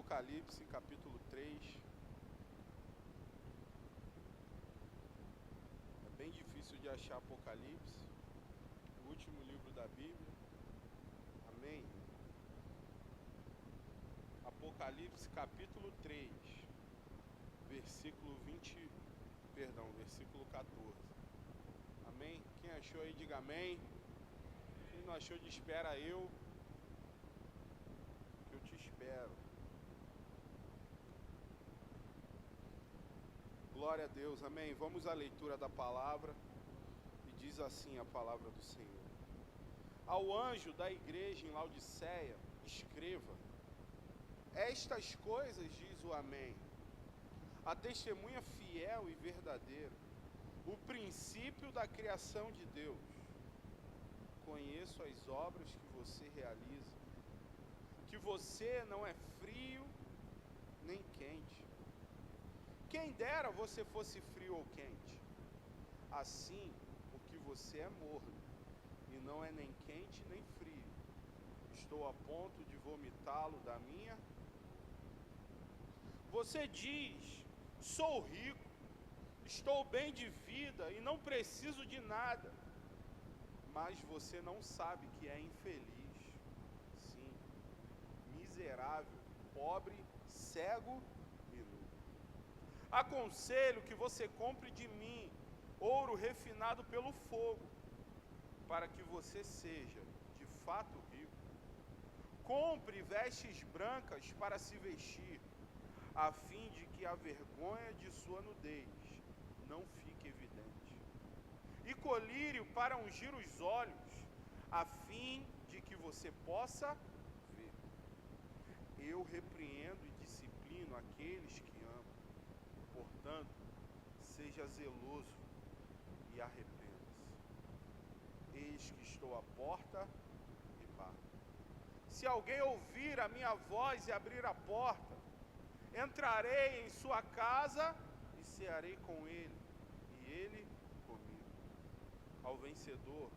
Apocalipse, capítulo 3. É bem difícil de achar Apocalipse, o último livro da Bíblia. Amém? Apocalipse, capítulo 3, versículo 14. Amém? Quem achou aí, diga amém. Quem não achou, de espera eu, que eu te espero. Glória a Deus, amém. Vamos à leitura da palavra. E diz assim a palavra do Senhor: Ao anjo da igreja em Laodiceia, escreva: Estas coisas diz o Amém, a testemunha fiel e verdadeira, o princípio da criação de Deus. Conheço as obras que você realiza, que você não é frio nem quente. Quem dera você fosse frio ou quente. Assim, porque você é morno, e não é nem quente nem frio, estou a ponto de vomitá-lo da minha. Você diz: sou rico, estou bem de vida e não preciso de nada. Mas você não sabe que é infeliz, sim, miserável, pobre, cego e nu. Aconselho que você compre de mim ouro refinado pelo fogo, para que você seja de fato rico. Compre vestes brancas para se vestir, a fim de que a vergonha de sua nudez não fique evidente. E colírio para ungir os olhos, a fim de que você possa ver. Eu repreendo e disciplino aqueles que amam. Portanto, seja zeloso e arrependa-se. Eis que estou à porta e bato. Se alguém ouvir a minha voz e abrir a porta, entrarei em sua casa e cearei com ele, e ele comigo. Ao vencedor,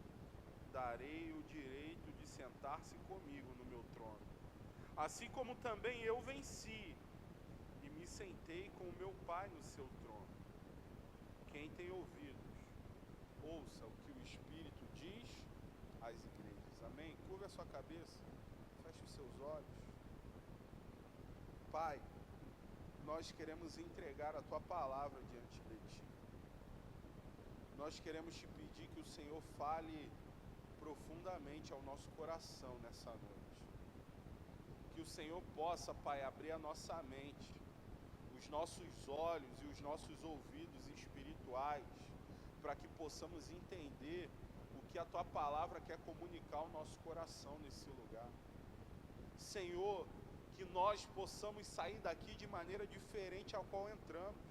darei o direito de sentar-se comigo no meu trono, assim como também eu venci e me sentei com o meu Pai no seu trono. Quem tem ouvidos, ouça o que o Espírito diz às igrejas. Amém? Curva a sua cabeça, feche os seus olhos. Pai, nós queremos entregar a Tua palavra diante de Ti. Nós queremos Te pedir que o Senhor fale profundamente ao nosso coração nessa noite. Que o Senhor possa, Pai, abrir a nossa mente, os nossos olhos e os nossos ouvidos espirituais, para que possamos entender o que a Tua palavra quer comunicar ao nosso coração nesse lugar. Senhor, que nós possamos sair daqui de maneira diferente ao qual entramos.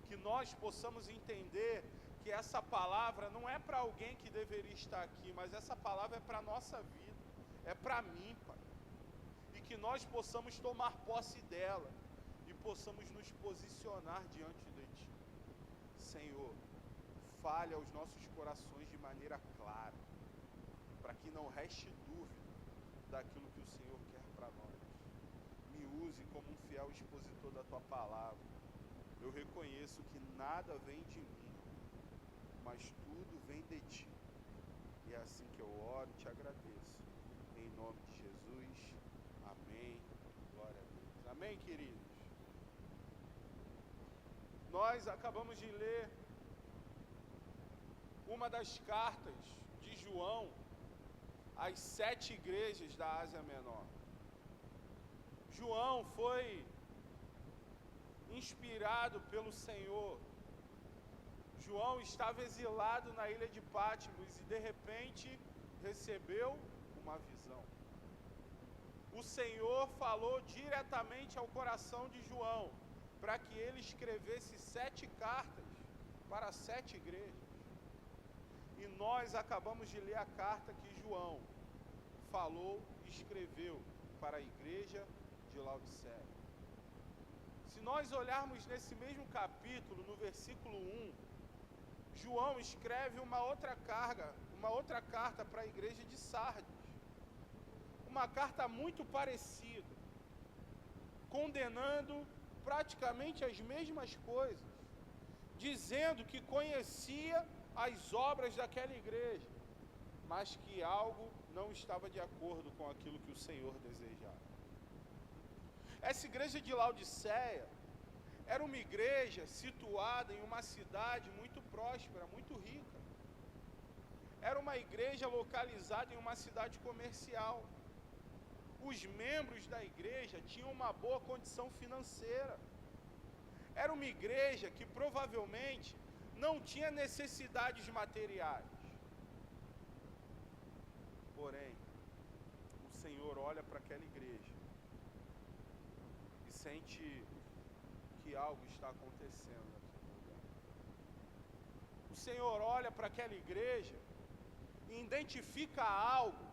Que nós possamos entender que essa palavra não é para alguém que deveria estar aqui, mas essa palavra é para a nossa vida, é para mim, Pai. E que nós possamos tomar posse dela e possamos nos posicionar diante de Ti. Senhor, fale aos nossos corações de maneira clara, para que não reste dúvida daquilo que o Senhor quer para nós. Me use como um fiel expositor da Tua palavra. Eu reconheço que nada vem de mim, mas tudo vem de Ti. E é assim que eu oro e Te agradeço. Em nome de Jesus. Amém. Glória a Deus. Amém, queridos? Nós acabamos de ler uma das cartas de João às 7 igrejas da Ásia Menor. João foi inspirado pelo Senhor. João estava exilado na ilha de Patmos e de repente recebeu uma visão. O Senhor falou diretamente ao coração de João para que ele escrevesse 7 cartas para 7 igrejas. E nós acabamos de ler a carta que João falou e escreveu para a igreja de Laodiceia. Se nós olharmos nesse mesmo capítulo, no versículo 1, João escreve uma outra carta para a igreja de Sardes. Uma carta muito parecida. condenando praticamente as mesmas coisas, dizendo que conhecia as obras daquela igreja, mas que algo não estava de acordo com aquilo que o Senhor desejava. Essa igreja de Laodiceia era uma igreja situada em uma cidade muito próspera, muito rica. Era uma igreja localizada em uma cidade comercial. Os membros da igreja tinham uma boa condição financeira. Era uma igreja que provavelmente não tinha necessidades materiais. Porém, o Senhor olha para aquela igreja e sente que algo está acontecendo naquele lugar. O Senhor olha para aquela igreja e identifica algo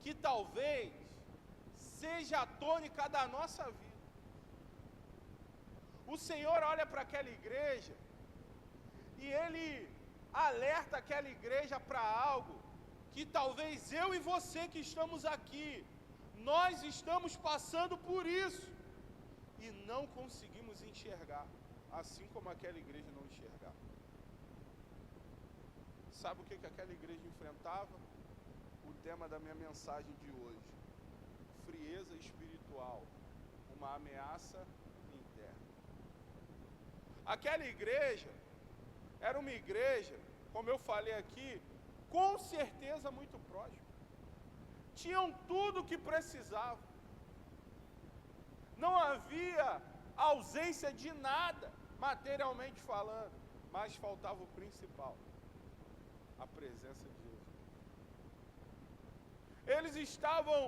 que talvez seja a tônica da nossa vida. O Senhor olha para aquela igreja e Ele alerta aquela igreja para algo que talvez eu e você que estamos aqui, nós estamos passando por isso e não conseguimos enxergar, assim como aquela igreja não enxergava. Sabe o que aquela igreja enfrentava? O tema da minha mensagem de hoje: frieza espiritual, uma ameaça interna. Aquela igreja era uma igreja, como eu falei aqui, com certeza muito próspera. Tinham tudo o que precisavam. Não havia ausência de nada, materialmente falando, mas faltava o principal: a presença de Jesus. Eles estavam,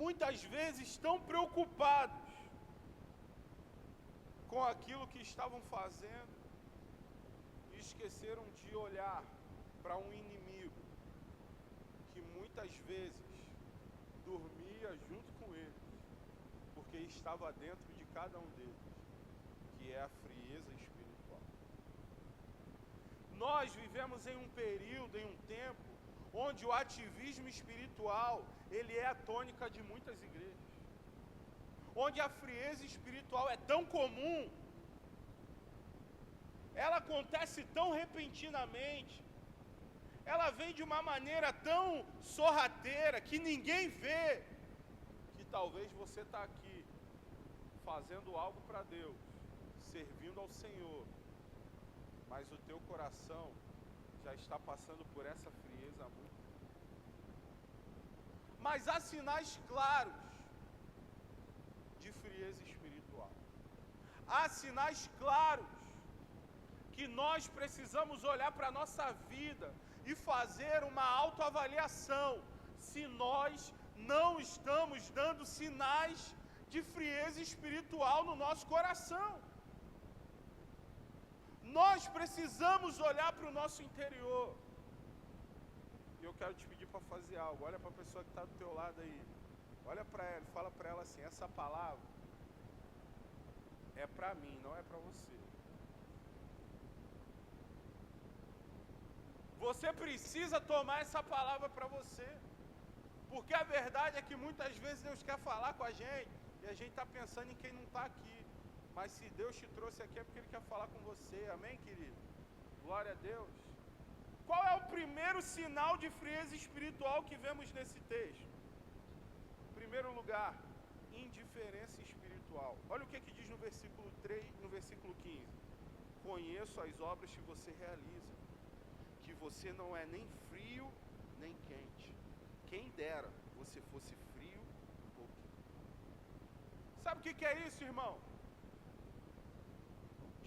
muitas vezes, tão preocupados com aquilo que estavam fazendo e esqueceram de olhar para um inimigo que muitas vezes dormia junto com eles, porque estava dentro de cada um deles, que é a frieza espiritual. Nós vivemos em um período, em um tempo, onde o ativismo espiritual, ele é a tônica de muitas igrejas. Onde a frieza espiritual é tão comum, ela acontece tão repentinamente, ela vem de uma maneira tão sorrateira, que ninguém vê, que talvez você está aqui, fazendo algo para Deus, servindo ao Senhor, mas o teu coração já está passando por essa frieza há muito tempo. Mas há sinais claros de frieza espiritual. Há sinais claros que nós precisamos olhar para a nossa vida e fazer uma autoavaliação se nós não estamos dando sinais de frieza espiritual no nosso coração. Nós precisamos olhar para o nosso interior. E eu quero te pedir para fazer algo. Olha para a pessoa que está do teu lado aí. Olha para ela e fala para ela assim: essa palavra é para mim, não é para você. Você precisa tomar essa palavra para você. Porque a verdade é que muitas vezes Deus quer falar com a gente e a gente está pensando em quem não está aqui. Mas se Deus te trouxe aqui é porque Ele quer falar com você. Amém, querido? Glória a Deus. Qual é o primeiro sinal de frieza espiritual que vemos nesse texto? Em primeiro lugar, indiferença espiritual. Olha o que diz no versículo 3, no versículo 15. Conheço as obras que você realiza, que você não é nem frio nem quente. Quem dera você fosse frio um pouquinho. Sabe o que é isso, irmão?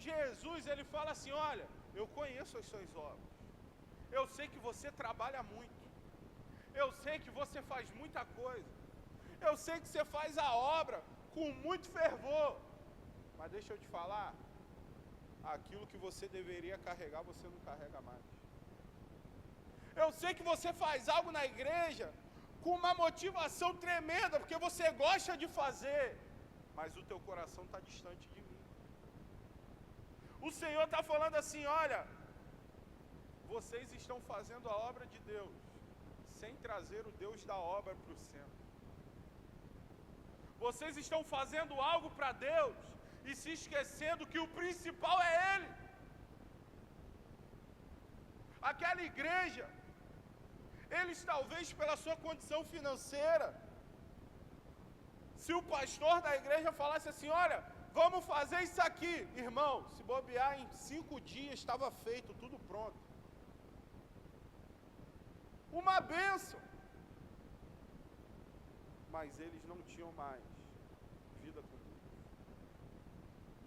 Jesus, ele fala assim: olha, eu conheço as suas obras. Eu sei que você trabalha muito. Eu sei que você faz muita coisa. Eu sei que você faz a obra com muito fervor. Mas deixa eu te falar, aquilo que você deveria carregar, você não carrega mais. Eu sei que você faz algo na igreja com uma motivação tremenda, porque você gosta de fazer, mas o teu coração está distante de mim. O Senhor está falando assim: olha, vocês estão fazendo a obra de Deus, sem trazer o Deus da obra para o centro. Vocês estão fazendo algo para Deus e se esquecendo que o principal é Ele. Aquela igreja, eles talvez pela sua condição financeira, se o pastor da igreja falasse assim, olha, vamos fazer isso aqui, irmão, se bobear em 5 dias estava feito, tudo pronto. Uma bênção. Mas eles não tinham mais vida com Deus.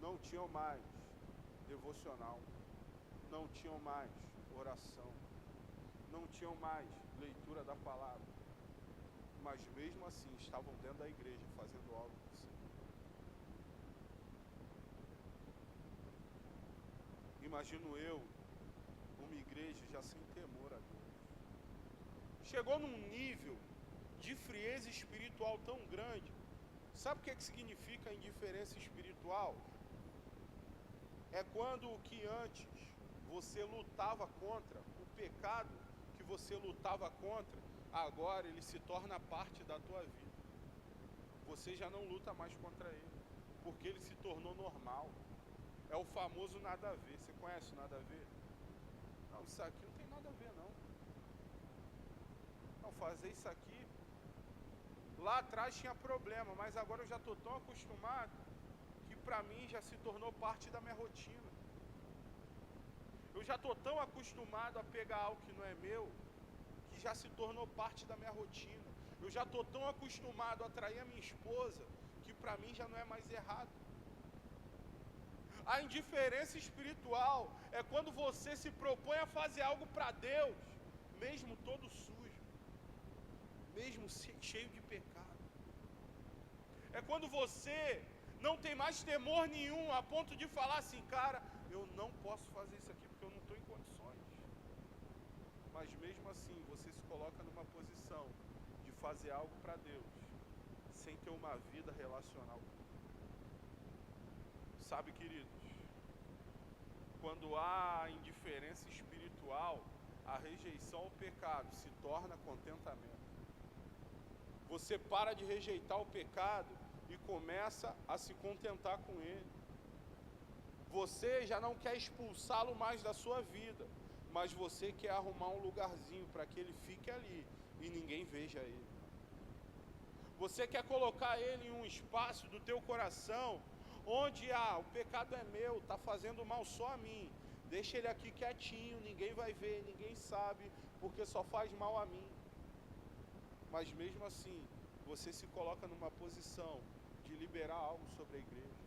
Não tinham mais devocional. Não tinham mais oração. Não tinham mais leitura da palavra. Mas mesmo assim estavam dentro da igreja fazendo algo do Senhor. Imagino eu, uma igreja já sem temor a Deus. Chegou num nível de frieza espiritual tão grande. Sabe o que significa indiferença espiritual? É quando o que antes você lutava contra, o pecado que você lutava contra, agora ele se torna parte da tua vida. Você já não luta mais contra ele, porque ele se tornou normal. É o famoso nada a ver. Você conhece o nada a ver? Não, isso aqui não tem nada a ver, não. Não, fazer isso aqui, lá atrás tinha problema, mas agora eu já estou tão acostumado que para mim já se tornou parte da minha rotina. Eu já estou tão acostumado a pegar algo que não é meu, que já se tornou parte da minha rotina. Eu já estou tão acostumado a trair a minha esposa, que para mim já não é mais errado. A indiferença espiritual é quando você se propõe a fazer algo para Deus, mesmo todo sujo, mesmo cheio de pecado. É quando você não tem mais temor nenhum, a ponto de falar assim, cara, eu não posso fazer isso aqui porque eu não estou em condições. Mas mesmo assim, você se coloca numa posição de fazer algo para Deus, sem ter uma vida relacional. Sabe, queridos, quando há indiferença espiritual, a rejeição ao pecado se torna contentamento. Você para de rejeitar o pecado e começa a se contentar com ele. Você já não quer expulsá-lo mais da sua vida, mas você quer arrumar um lugarzinho para que ele fique ali e ninguém veja ele. Você quer colocar ele em um espaço do teu coração, onde o pecado é meu, está fazendo mal só a mim. Deixa ele aqui quietinho, ninguém vai ver, ninguém sabe, porque só faz mal a mim. Mas mesmo assim, você se coloca numa posição de liberar algo sobre a igreja,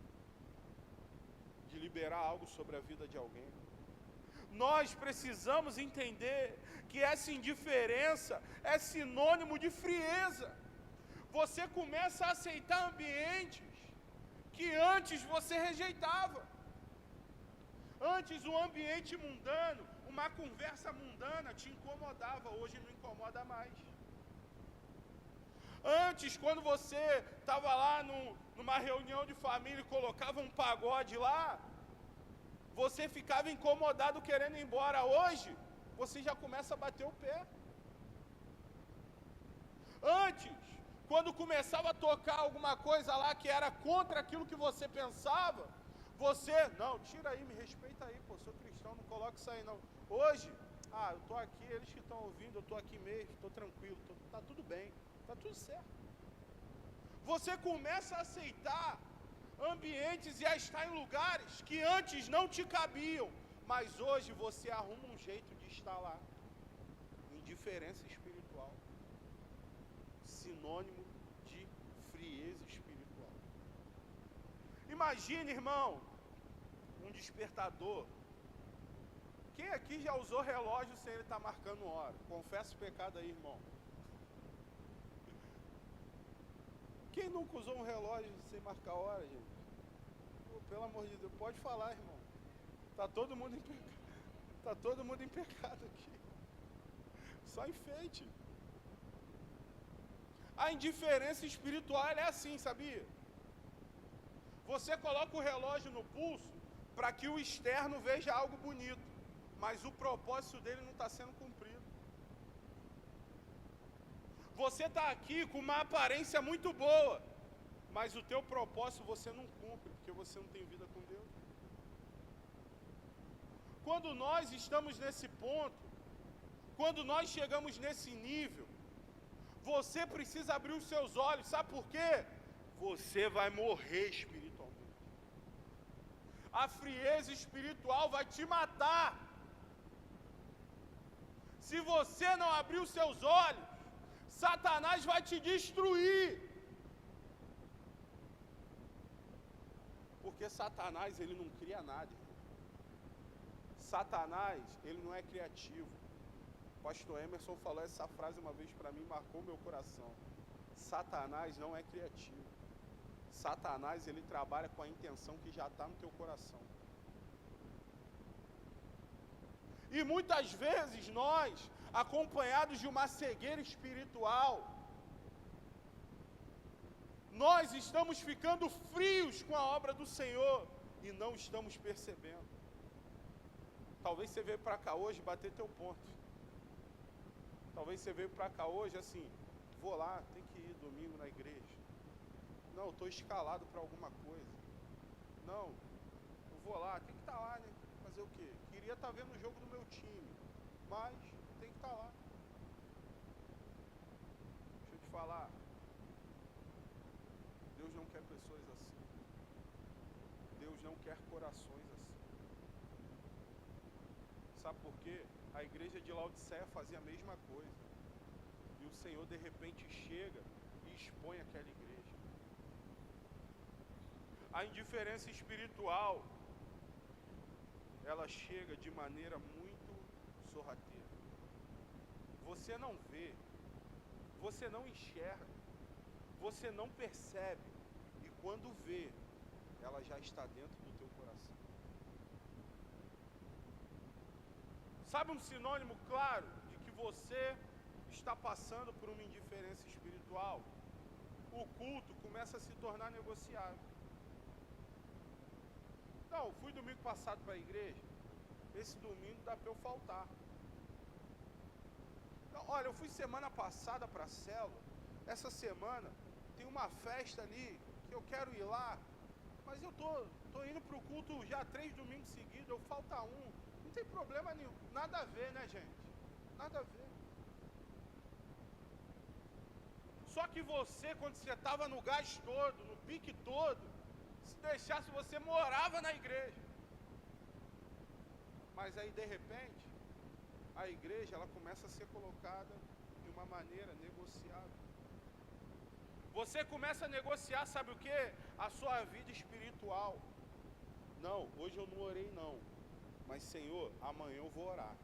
de liberar algo sobre a vida de alguém. Nós precisamos entender que essa indiferença é sinônimo de frieza. Você começa a aceitar ambientes que antes você rejeitava. Antes um ambiente mundano, uma conversa mundana te incomodava, hoje não incomoda mais. Antes, quando você estava lá numa reunião de família e colocava um pagode lá, você ficava incomodado querendo ir embora. Hoje, você já começa a bater o pé. Antes, quando começava a tocar alguma coisa lá que era contra aquilo que você pensava, você, não, tira aí, me respeita aí, pô, sou cristão, não coloca isso aí não. Hoje, eu estou aqui, eles que estão ouvindo, eu estou aqui mesmo, estou tranquilo, está tudo bem, está tudo certo. Você começa a aceitar ambientes e a estar em lugares que antes não te cabiam, mas hoje você arruma um jeito de estar lá. Indiferença espiritual, sinônimo de frieza espiritual. Imagine, irmão, um despertador. Quem aqui já usou relógio sem ele estar marcando hora? Confessa o pecado aí, irmão. Quem nunca usou um relógio sem marcar hora, gente? Pô, pelo amor de Deus, pode falar, irmão. Tá todo mundo em pecado. Tá todo mundo em pecado aqui. Só enfeite. A indiferença espiritual é assim, sabia? Você coloca o relógio no pulso para que o externo veja algo bonito, mas o propósito dele não está sendo cumprido. Você está aqui com uma aparência muito boa, mas o teu propósito você não cumpre, porque você não tem vida com Deus. Quando nós estamos nesse ponto, quando nós chegamos nesse nível, você precisa abrir os seus olhos, sabe por quê? Você vai morrer espiritualmente. A frieza espiritual vai te matar. Se você não abrir os seus olhos, Satanás vai te destruir. Porque Satanás, ele não cria nada. Satanás, ele não é criativo. O pastor Emerson falou essa frase uma vez para mim, marcou meu coração. Satanás não é criativo. Satanás, ele trabalha com a intenção que já está no teu coração. E muitas vezes nós, acompanhados de uma cegueira espiritual, nós estamos ficando frios com a obra do Senhor e não estamos percebendo. Talvez você veio para cá hoje bater teu ponto. Talvez você veio para cá hoje assim, vou lá, tem que ir domingo na igreja. Não, estou escalado para alguma coisa. Não, eu vou lá, tem que estar lá, né? Fazer o quê? Queria estar vendo o jogo do meu time, mas tem que estar lá. Deixa eu te falar, Deus não quer pessoas assim. Deus não quer corações assim. Sabe por quê? A igreja de Laodiceia fazia a mesma coisa. E o Senhor de repente chega e expõe aquela igreja. A indiferença espiritual, ela chega de maneira muito sorrateira. Você não vê, você não enxerga, você não percebe, e quando vê, ela já está dentro do teu coração. Sabe um sinônimo claro de que você está passando por uma indiferença espiritual? O culto começa a se tornar negociável. Não, fui domingo passado para a igreja, esse domingo dá para eu faltar. Não, olha, eu fui semana passada para a célula, essa semana tem uma festa ali que eu quero ir lá, mas eu tô indo para o culto já 3 domingos seguidos, eu falta um. Não tem problema nenhum, nada a ver, né, gente? Nada a ver. Só que você, quando você estava no gás todo, no pique todo, se deixasse, você morava na igreja. Mas aí, de repente, a igreja, ela começa a ser colocada de uma maneira negociável. Você começa a negociar, sabe o quê? A sua vida espiritual. Não, hoje eu não orei não. Mas, Senhor, amanhã eu vou orar.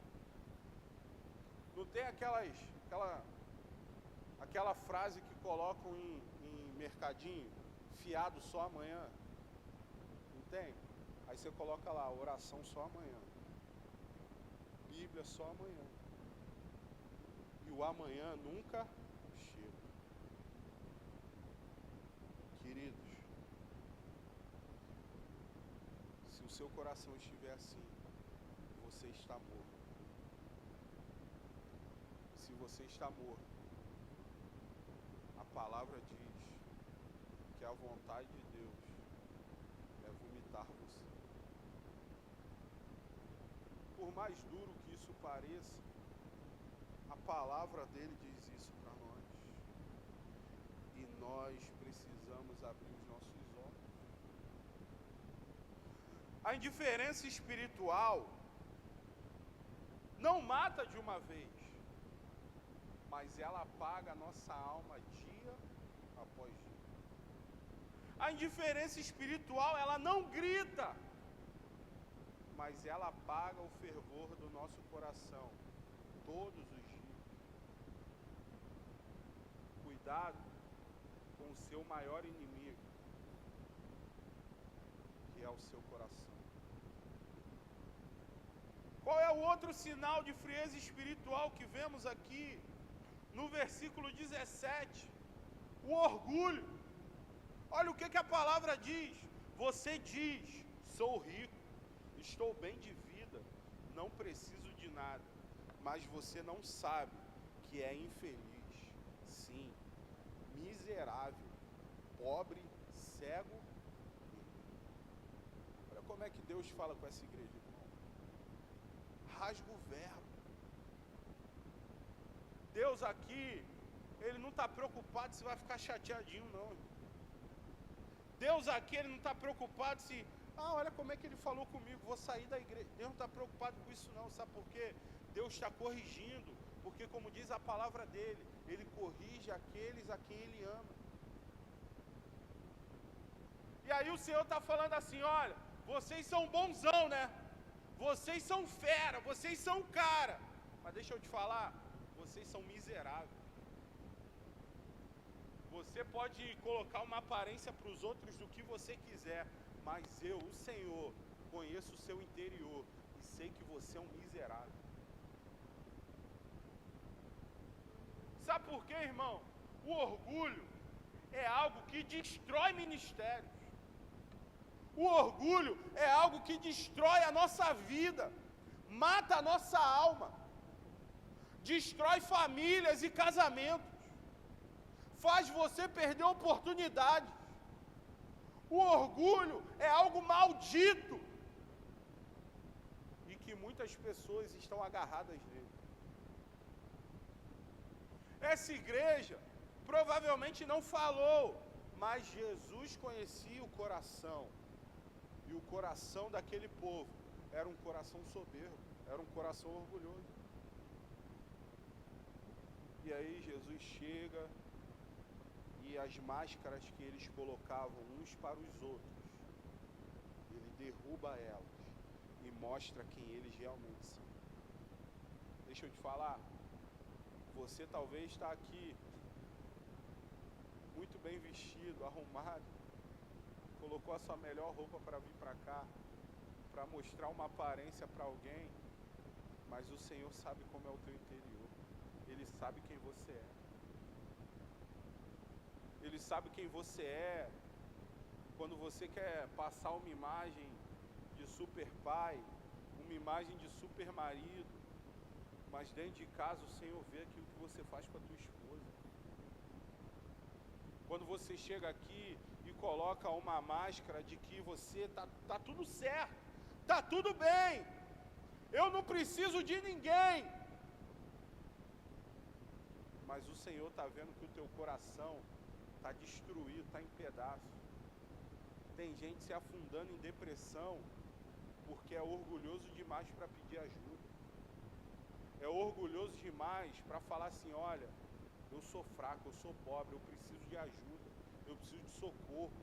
Não tem aquela frase que colocam em mercadinho, fiado só amanhã? Não tem? Aí você coloca lá, oração só amanhã. Bíblia só amanhã. E o amanhã nunca chega. Queridos, se o seu coração estiver assim, você está morto. Se você está morto, a palavra diz que a vontade de Deus é vomitar você. Por mais duro que isso pareça, a palavra dele diz isso para nós. E nós precisamos abrir os nossos olhos. A indiferença espiritual não mata de uma vez, mas ela apaga a nossa alma dia após dia. A indiferença espiritual, ela não grita, mas ela apaga o fervor do nosso coração todos os dias. Cuidado com o seu maior inimigo, que é o seu coração. Qual é o outro sinal de frieza espiritual que vemos aqui? No versículo 17, o orgulho. Olha o que a palavra diz. Você diz, sou rico, estou bem de vida, não preciso de nada. Mas você não sabe que é infeliz, sim, miserável, pobre cego. Olha como é que Deus fala com essa igreja, irmão. Rasga o verbo. Deus aqui, Ele não está preocupado se vai ficar chateadinho, não, irmão. Deus aqui, Ele não está preocupado se... olha como é que Ele falou comigo, vou sair da igreja. Deus não está preocupado com isso não, sabe por quê? Deus está corrigindo, porque como diz a palavra dEle, Ele corrige aqueles a quem Ele ama. E aí o Senhor está falando assim, olha, vocês são bonzão, né? Vocês são fera, vocês são cara. Mas deixa eu te falar, vocês são miseráveis. Você pode colocar uma aparência para os outros do que você quiser, mas eu, o Senhor, conheço o seu interior e sei que você é um miserável. Sabe por quê, irmão? O orgulho é algo que destrói ministérios. O orgulho é algo que destrói a nossa vida, mata a nossa alma, destrói famílias e casamentos, faz você perder oportunidades. O orgulho é algo maldito e que muitas pessoas estão agarradas nele. Essa igreja provavelmente não falou, mas Jesus conhecia o coração. E o coração daquele povo era um coração soberbo, era um coração orgulhoso. E aí Jesus chega e as máscaras que eles colocavam uns para os outros, Ele derruba elas e mostra quem eles realmente são. Deixa eu te falar, você talvez está aqui muito bem vestido, arrumado, colocou a sua melhor roupa para vir para cá, para mostrar uma aparência para alguém, mas o Senhor sabe como é o teu interior. Ele sabe quem você é. Ele sabe quem você é quando você quer passar uma imagem de super pai, uma imagem de super marido, mas dentro de casa o Senhor vê aquilo que você faz com a tua esposa. Quando você chega aqui e coloca uma máscara de que você tá tudo certo, tá tudo bem, eu não preciso de ninguém. Mas o Senhor está vendo que o teu coração está destruído, está em pedaços. Tem gente se afundando em depressão porque é orgulhoso demais para pedir ajuda. É orgulhoso demais para falar assim, olha, eu sou fraco, eu sou pobre, eu preciso de ajuda, eu preciso de socorro.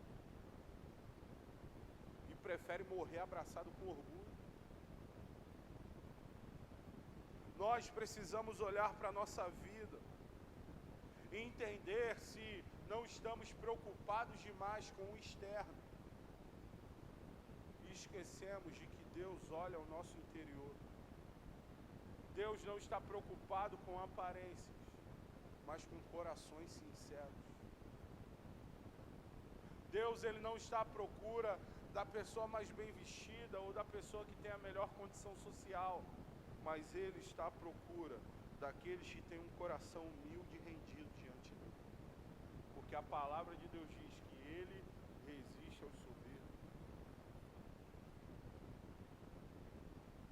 E prefere morrer abraçado com orgulho. Nós precisamos olhar para a nossa vida e entender se não estamos preocupados demais com o externo. E esquecemos de que Deus olha o nosso interior. Deus não está preocupado com aparências, mas com corações sinceros. Deus, Ele não está à procura da pessoa mais bem vestida ou da pessoa que tem a melhor condição social, mas Ele está à procura daqueles que têm um coração humilde e rendido diante dEle. Porque a palavra de Deus diz que Ele resiste aos soberbos.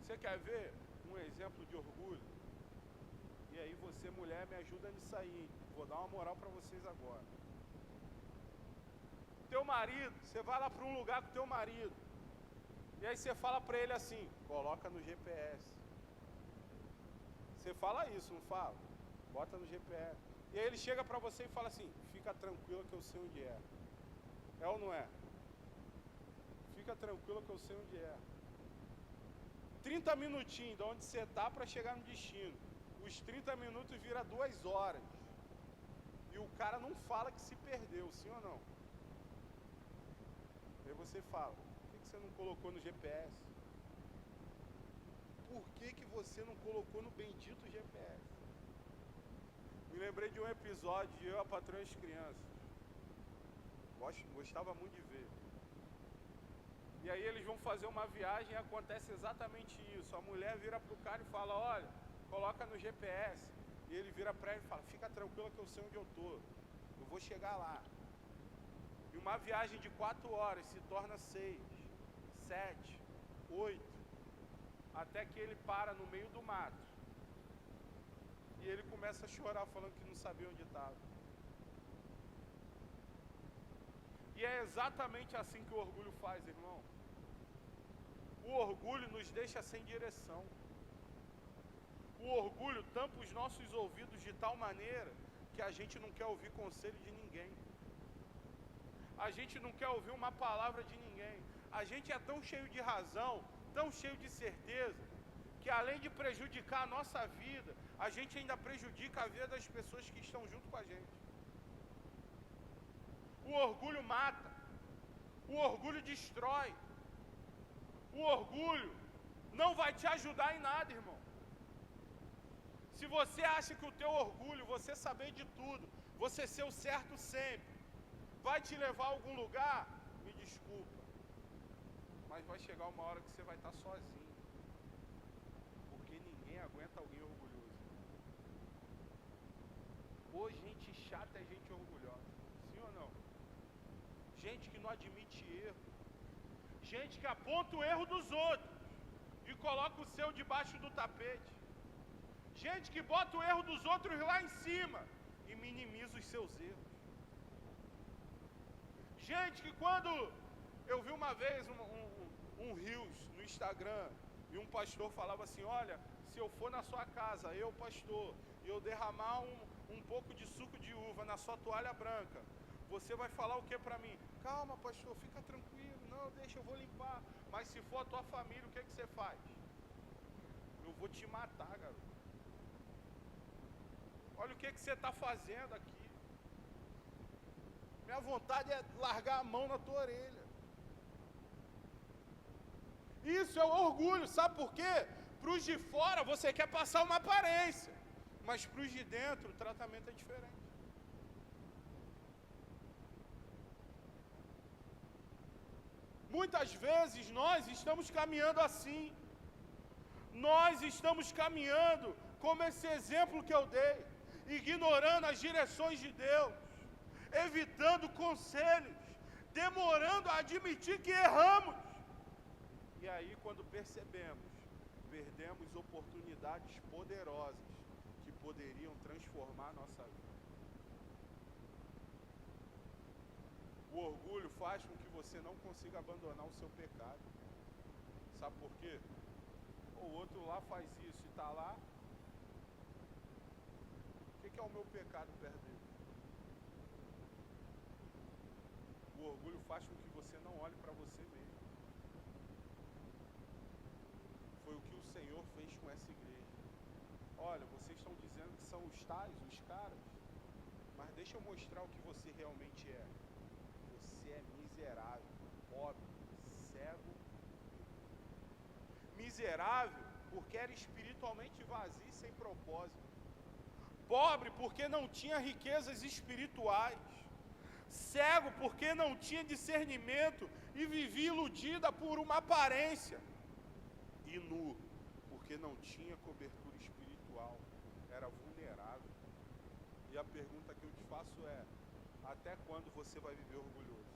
Você quer ver um exemplo de orgulho? E aí você, mulher, me ajuda nisso aí. Vou dar uma moral para vocês agora. Teu marido, você vai lá para um lugar com teu marido. E aí você fala para ele assim, coloca no GPS. Você fala isso, não fala? Bota no GPS. E aí ele chega para você e fala assim, fica tranquila que eu sei onde é. É ou não é? Fica tranquila que eu sei onde é. 30 minutinhos de onde você está para chegar no destino. Os 30 minutos vira 2 horas. E o cara não fala que se perdeu, sim ou não? Aí você fala, por que você não colocou no GPS? Por que você não colocou no bendito GPS? Me lembrei de um episódio de Eu, a Patroa e as Crianças. Gostava muito de ver. E aí eles vão fazer uma viagem e acontece exatamente isso. A mulher vira pro cara e fala, olha, coloca no GPS. E ele vira pra ela e fala, fica tranquila que eu sei onde eu tô. Eu vou chegar lá. E uma viagem de 4 horas se torna 6, 7, 8, até que ele para no meio do mato. E ele começa a chorar falando que não sabia onde estava. E é exatamente assim que o orgulho faz, irmão. O orgulho nos deixa sem direção. O orgulho tampa os nossos ouvidos de tal maneira que a gente não quer ouvir conselho de ninguém. A gente não quer ouvir uma palavra de ninguém. A gente é tão cheio de razão, tão cheio de certeza, que além de prejudicar a nossa vida, a gente ainda prejudica a vida das pessoas que estão junto com a gente. O orgulho mata. O orgulho destrói. O orgulho não vai te ajudar em nada, irmão. Se você acha que o teu orgulho, você saber de tudo, você ser o certo sempre, vai te levar a algum lugar, me desculpa, mas vai chegar uma hora que você vai estar sozinho, porque ninguém aguenta alguém orgulhoso. Ou gente chata é gente orgulhosa, sim ou não? Gente que não admite erro, gente que aponta o erro dos outros e coloca o seu debaixo do tapete, gente que bota o erro dos outros lá em cima e minimiza os seus erros. Gente que quando eu vi uma vez um Reels no Instagram e um pastor falava assim, olha, se eu for na sua casa, eu pastor, e eu derramar um pouco de suco de uva na sua toalha branca, você vai falar o que para mim? Calma pastor, fica tranquilo, não, deixa, eu vou limpar. Mas se for a tua família, o que você faz? Eu vou te matar, garoto. Olha o que você está fazendo aqui. Minha vontade é largar a mão na tua orelha. Isso é o orgulho, sabe por quê? Para os de fora você quer passar uma aparência, mas para os de dentro o tratamento é diferente. Muitas vezes nós estamos caminhando assim. Nós estamos caminhando como esse exemplo que eu dei, ignorando as direções de Deus, evitando conselhos, demorando a admitir que erramos. E aí, quando percebemos, perdemos oportunidades poderosas que poderiam transformar a nossa vida. O orgulho faz com que você não consiga abandonar o seu pecado. Sabe por quê? O outro lá faz isso e está lá. O que é o meu pecado perto dele? O orgulho faz com que você não olhe para você mesmo. Foi o que o Senhor fez com essa igreja. Olha, vocês estão dizendo que são os tais, os caras, mas deixa eu mostrar o que você realmente é. Você é miserável, pobre, cego. Miserável porque era espiritualmente vazio e sem propósito. Pobre porque não tinha riquezas espirituais. Cego porque não tinha discernimento e vivia iludida por uma aparência. E nu porque não tinha cobertura espiritual, era vulnerável. E a pergunta que eu te faço é: até quando você vai viver orgulhoso?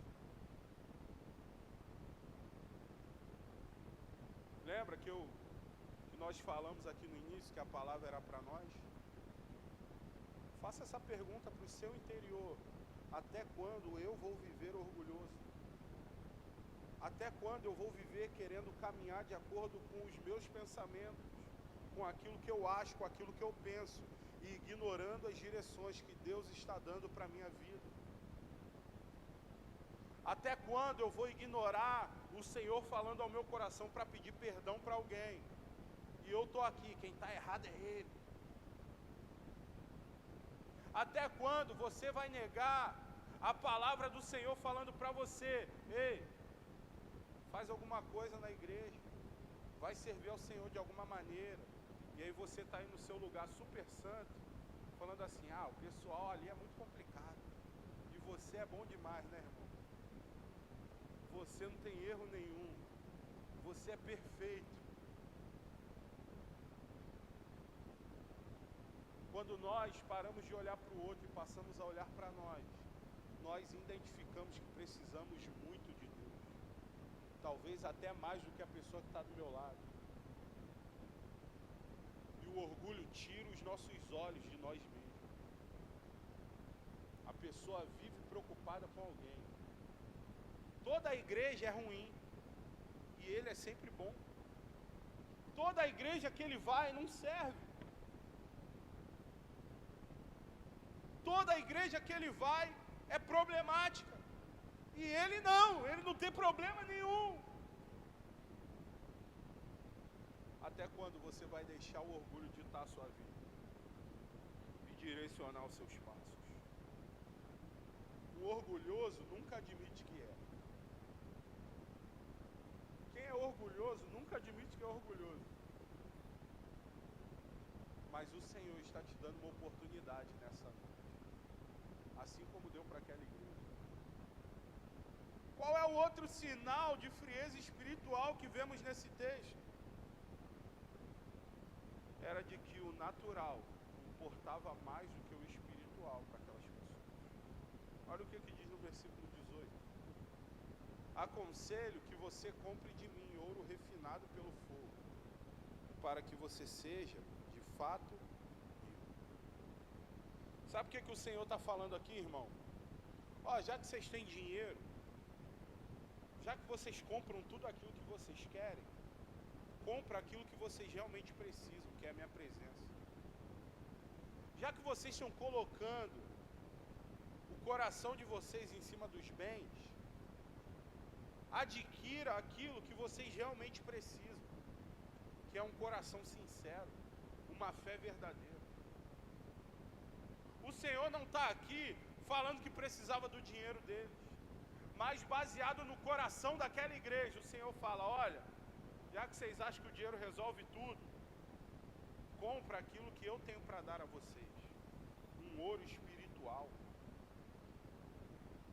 Lembra que nós falamos aqui no início que a palavra era para nós? Faça essa pergunta para o seu interior: até quando eu vou viver orgulhoso? Até quando eu vou viver querendo caminhar de acordo com os meus pensamentos, com aquilo que eu acho, com aquilo que eu penso, e ignorando as direções que Deus está dando para a minha vida? Até quando eu vou ignorar o Senhor falando ao meu coração para pedir perdão para alguém? E eu estou aqui, quem está errado é Ele. Até quando você vai negar a palavra do Senhor falando para você: ei, faz alguma coisa na igreja, vai servir ao Senhor de alguma maneira. E aí você está aí no seu lugar super santo, falando assim: ah, o pessoal ali é muito complicado, e você é bom demais, né, irmão? Você não tem erro nenhum, você é perfeito. Quando nós paramos de olhar para o outro e passamos a olhar para nós, nós identificamos que precisamos muito de Deus. Talvez até mais do que a pessoa que está do meu lado. E o orgulho tira os nossos olhos de nós mesmos. A pessoa vive preocupada com alguém. Toda a igreja é ruim. E ele é sempre bom. Toda a igreja que ele vai não serve. Toda a igreja que ele vai é problemática. E ele não tem problema nenhum. Até quando você vai deixar o orgulho ditar a sua vida e direcionar os seus passos? O orgulhoso nunca admite que é. Quem é orgulhoso nunca admite que é orgulhoso. Mas o Senhor está te dando uma oportunidade nessa noite. Assim como deu para aquela igreja. Qual é o outro sinal de frieza espiritual que vemos nesse texto? Era de que o natural importava mais do que o espiritual para aquelas pessoas. Olha o que diz no versículo 18. Aconselho que você compre de mim ouro refinado pelo fogo, para que você seja, de fato, rico. Sabe o que o Senhor está falando aqui, irmão? Já que vocês têm dinheiro, já que vocês compram tudo aquilo que vocês querem, compra aquilo que vocês realmente precisam, que é a minha presença. Já que vocês estão colocando o coração de vocês em cima dos bens, adquira aquilo que vocês realmente precisam, que é um coração sincero, uma fé verdadeira. O Senhor não está aqui falando que precisava do dinheiro deles, mas baseado no coração daquela igreja, o Senhor fala: olha, já que vocês acham que o dinheiro resolve tudo, compra aquilo que eu tenho para dar a vocês. Um ouro espiritual.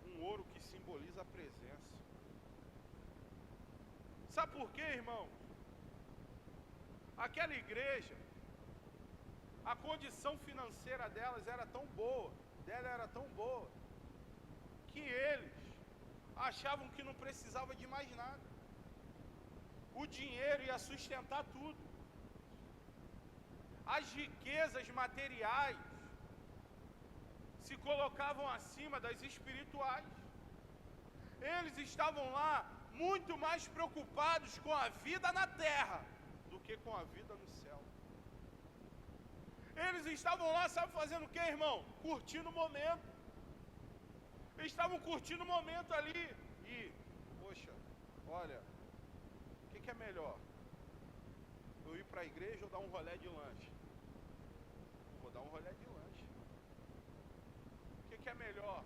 Um ouro que simboliza a presença. Sabe por quê, irmão? Aquela igreja, a condição financeira delas era tão boa, que eles achavam que não precisava de mais nada. O dinheiro ia sustentar tudo. As riquezas materiais se colocavam acima das espirituais. Eles estavam lá muito mais preocupados com a vida na terra do que com a vida no céu. Eles estavam lá, sabe fazendo o que, irmão? Curtindo o momento. Eles estavam curtindo o momento ali. E, poxa, olha, o que é melhor? Eu ir para a igreja ou dar um rolê de lanche? Vou dar um rolê de lanche. O que é melhor?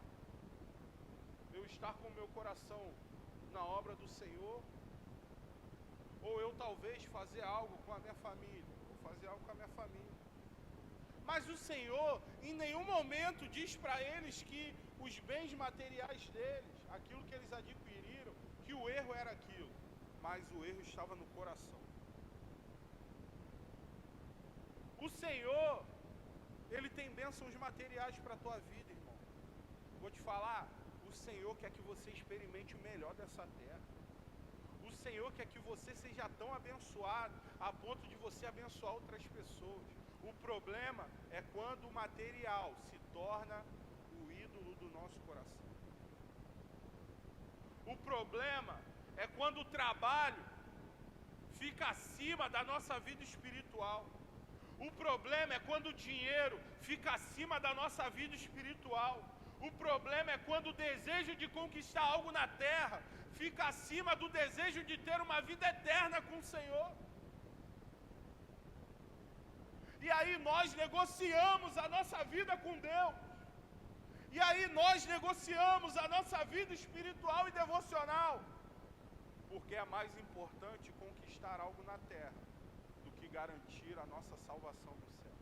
Eu estar com o meu coração na obra do Senhor? Ou eu talvez fazer algo com a minha família? Vou fazer algo com a minha família. Mas o Senhor em nenhum momento diz para eles que os bens materiais deles, aquilo que eles adquiriram, que o erro era aquilo. Mas o erro estava no coração. O Senhor, Ele tem bênçãos materiais para a tua vida, irmão. Vou te falar, o Senhor quer que você experimente o melhor dessa terra. O Senhor quer que você seja tão abençoado a ponto de você abençoar outras pessoas. O problema é quando o material se torna o ídolo do nosso coração. O problema é quando o trabalho fica acima da nossa vida espiritual. O problema é quando o dinheiro fica acima da nossa vida espiritual. O problema é quando o desejo de conquistar algo na terra fica acima do desejo de ter uma vida eterna com o Senhor. E aí nós negociamos a nossa vida com Deus. E aí nós negociamos a nossa vida espiritual e devocional. Porque é mais importante conquistar algo na terra do que garantir a nossa salvação no céu.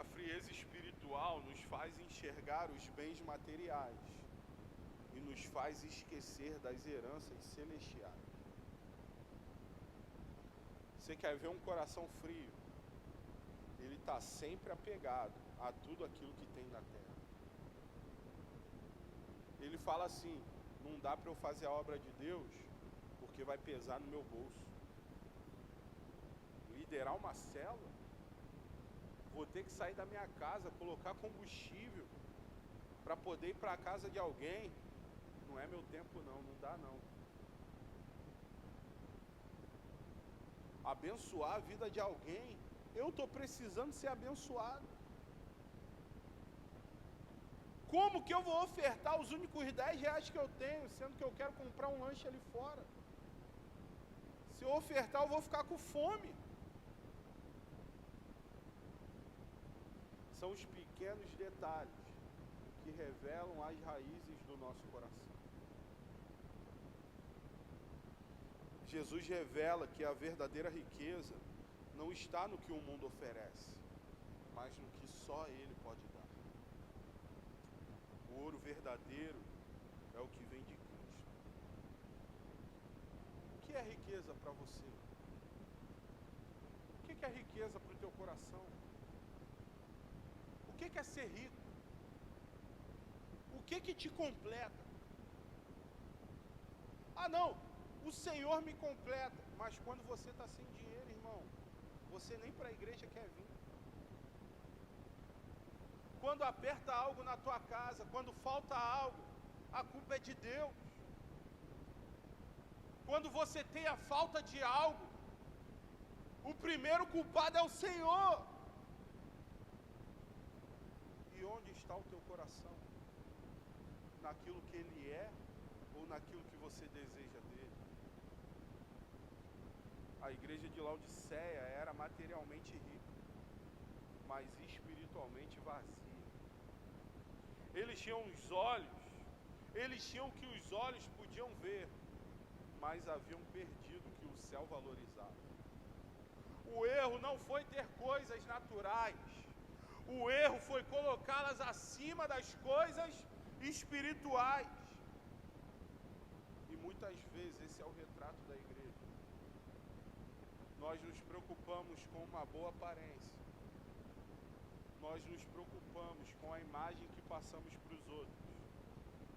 A frieza espiritual nos faz enxergar os bens materiais e nos faz esquecer das heranças celestiais. Você quer ver um coração frio? ele está sempre apegado a tudo aquilo que tem na terra. Ele fala assim: não dá para eu fazer a obra de Deus porque vai pesar no meu bolso. Liderar uma célula, vou ter que sair da minha casa, colocar combustível para poder ir para a casa de alguém. Não é meu tempo não, não dá não. Abençoar a vida de alguém, eu estou precisando ser abençoado. Como que eu vou ofertar os únicos R$10 que eu tenho, sendo que eu quero comprar um lanche ali fora? Se eu ofertar, eu vou ficar com fome. São os pequenos detalhes que revelam as raízes do nosso coração. Jesus revela que a verdadeira riqueza não está no que o mundo oferece, mas no que só Ele pode dar. O ouro verdadeiro é o que vem de Cristo. O que é riqueza para você? O que é riqueza para o teu coração? O que é ser rico? O que te completa? Ah não, o Senhor me completa. Mas quando você está sem dinheiro, irmão, você nem para a igreja quer vir. Quando aperta algo na tua casa, quando falta algo, a culpa é de Deus. Quando você tem a falta de algo, o primeiro culpado é o Senhor. E onde está o teu coração? Naquilo que Ele é ou naquilo que você deseja dele? A igreja de Laodiceia era materialmente rica, mas espiritualmente vazia. Eles tinham os olhos, eles tinham o que os olhos podiam ver, mas haviam perdido o que o céu valorizava. O erro não foi ter coisas naturais, o erro foi colocá-las acima das coisas espirituais. E muitas vezes esse é o retrato da igreja. Nós nos preocupamos com uma boa aparência. Nós nos preocupamos com a imagem que passamos para os outros.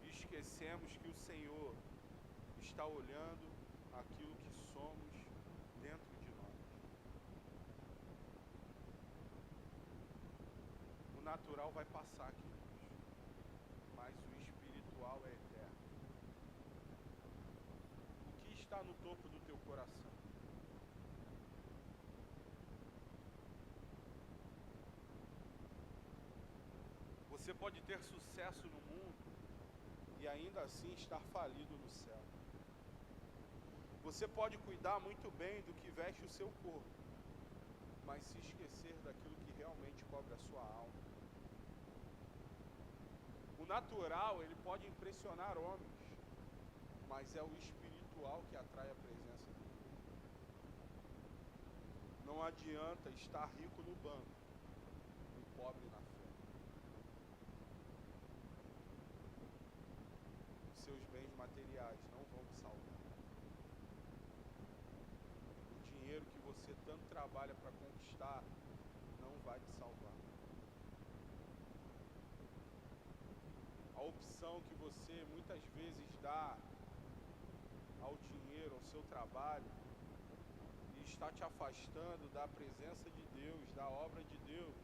E esquecemos que o Senhor está olhando aquilo que somos dentro de nós. O natural vai passar, queridos, mas o espiritual é eterno. O que está no topo do teu coração? Você pode ter sucesso no mundo e ainda assim estar falido no céu. Você pode cuidar muito bem do que veste o seu corpo, mas se esquecer daquilo que realmente cobre a sua alma. O natural, ele pode impressionar homens, mas é o espiritual que atrai a presença de Deus. Não adianta estar rico no banco e pobre na fé. Seus bens materiais não vão te salvar. O dinheiro que você tanto trabalha para conquistar não vai te salvar. A opção que você muitas vezes dá ao dinheiro, ao seu trabalho, e está te afastando da presença de Deus, da obra de Deus,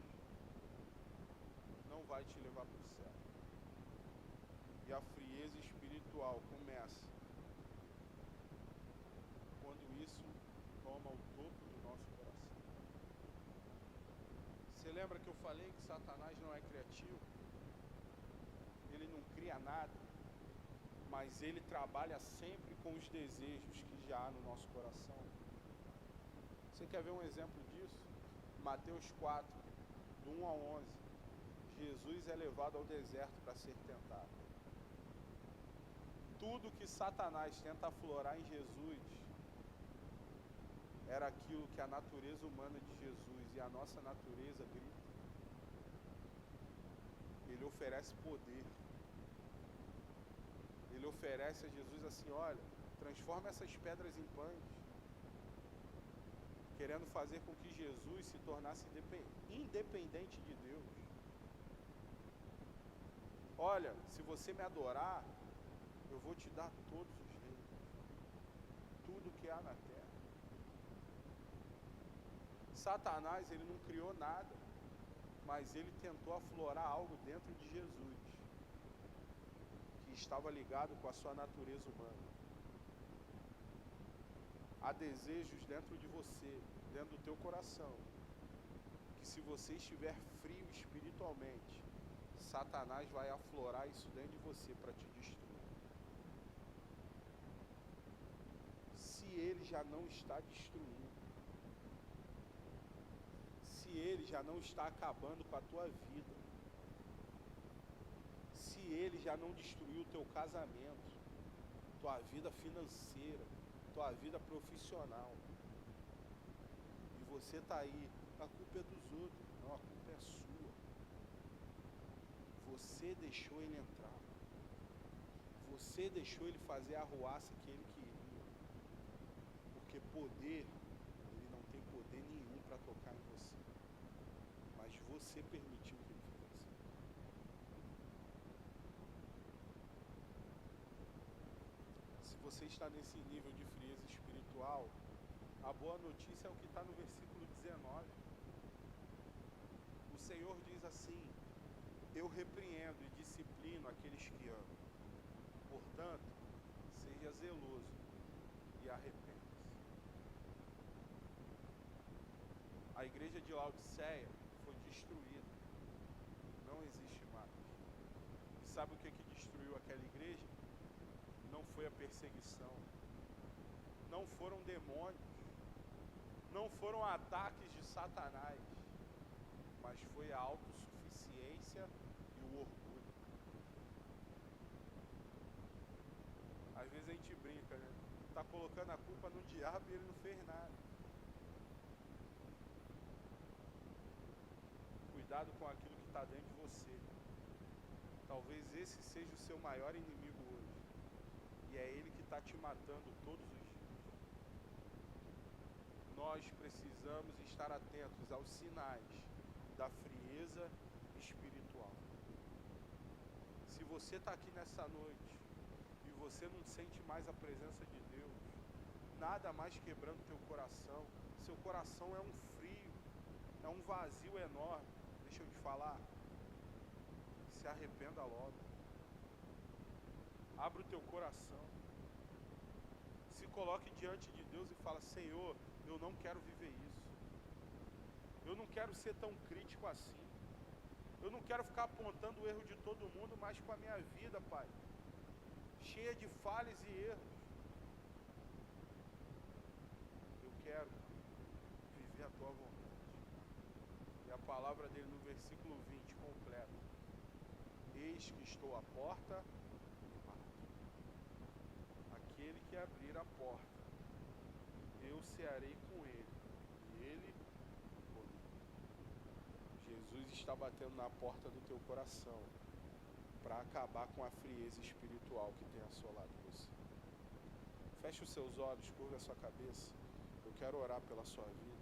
não vai te levar para o céu. E a frieza espiritual começa quando isso toma o topo do nosso coração. Você lembra que eu falei que Satanás não é criativo? Ele não cria nada, mas ele trabalha sempre com os desejos que já há no nosso coração. Você quer ver um exemplo disso? Mateus 4, do 1 ao 11. Jesus é levado ao deserto para ser tentado. Tudo que Satanás tenta aflorar em Jesus era aquilo que a natureza humana de Jesus e a nossa natureza grita. Ele oferece poder. Ele oferece a Jesus assim: olha, transforma essas pedras em pães. querendo fazer com que Jesus se tornasse independente de Deus. Olha, se você me adorar, eu vou te dar todos os reinos, tudo que há na terra. Satanás, ele não criou nada, mas ele tentou aflorar algo dentro de Jesus, que estava ligado com a sua natureza humana. Há desejos dentro de você, dentro do teu coração, que se você estiver frio espiritualmente, Satanás vai aflorar isso dentro de você para te destruir. Se ele já não está destruindo, se ele já não está acabando com a tua vida, se ele já não destruiu o teu casamento, tua vida financeira, tua vida profissional, e você está aí, a culpa é dos outros, não, a culpa é sua. Você deixou ele entrar, você deixou ele fazer a arruaça que ele queria, porque poder, ele não tem poder nenhum para tocar em você, mas você permitiu que ele fizesse. Se você está nesse nível de frieza espiritual, a boa notícia é o que está no versículo 19. O Senhor diz assim: eu repreendo e disciplino aqueles que amam. Portanto, seja zeloso e arrependa-se. A igreja de Laodiceia foi destruída. Não existe mais. E sabe o que destruiu aquela igreja? Não foi a perseguição. Não foram demônios. Não foram ataques de Satanás. Mas foi a autossuficiência e o orgulho. Às vezes a gente brinca, né? Tá colocando a culpa no diabo e ele não fez nada. Cuidado com aquilo que está dentro de você. Talvez esse seja o seu maior inimigo hoje. E é ele que está te matando todos os dias. Nós precisamos estar atentos aos sinais da frieza espiritual. Se você está aqui nessa noite e você não sente mais a presença de Deus, nada mais quebrando teu coração, seu coração é um frio, é um vazio enorme. Deixa eu te falar, se arrependa logo. Abra o teu coração. Se coloque diante de Deus e fala: Senhor, eu não quero viver isso. Eu não quero ser tão crítico assim. Eu não quero ficar apontando o erro de todo mundo, mas com a minha vida, Pai, cheia de falhas e erros. Eu quero viver a tua vontade. E a palavra dele no versículo 20 completa: eis que estou à porta e bato. Aquele que abrir a porta, eu cearei com ele, e ele comigo. Jesus está batendo na porta do teu coração para acabar com a frieza espiritual que tem assolado você. Feche os seus olhos, curva a sua cabeça. Eu quero orar pela sua vida.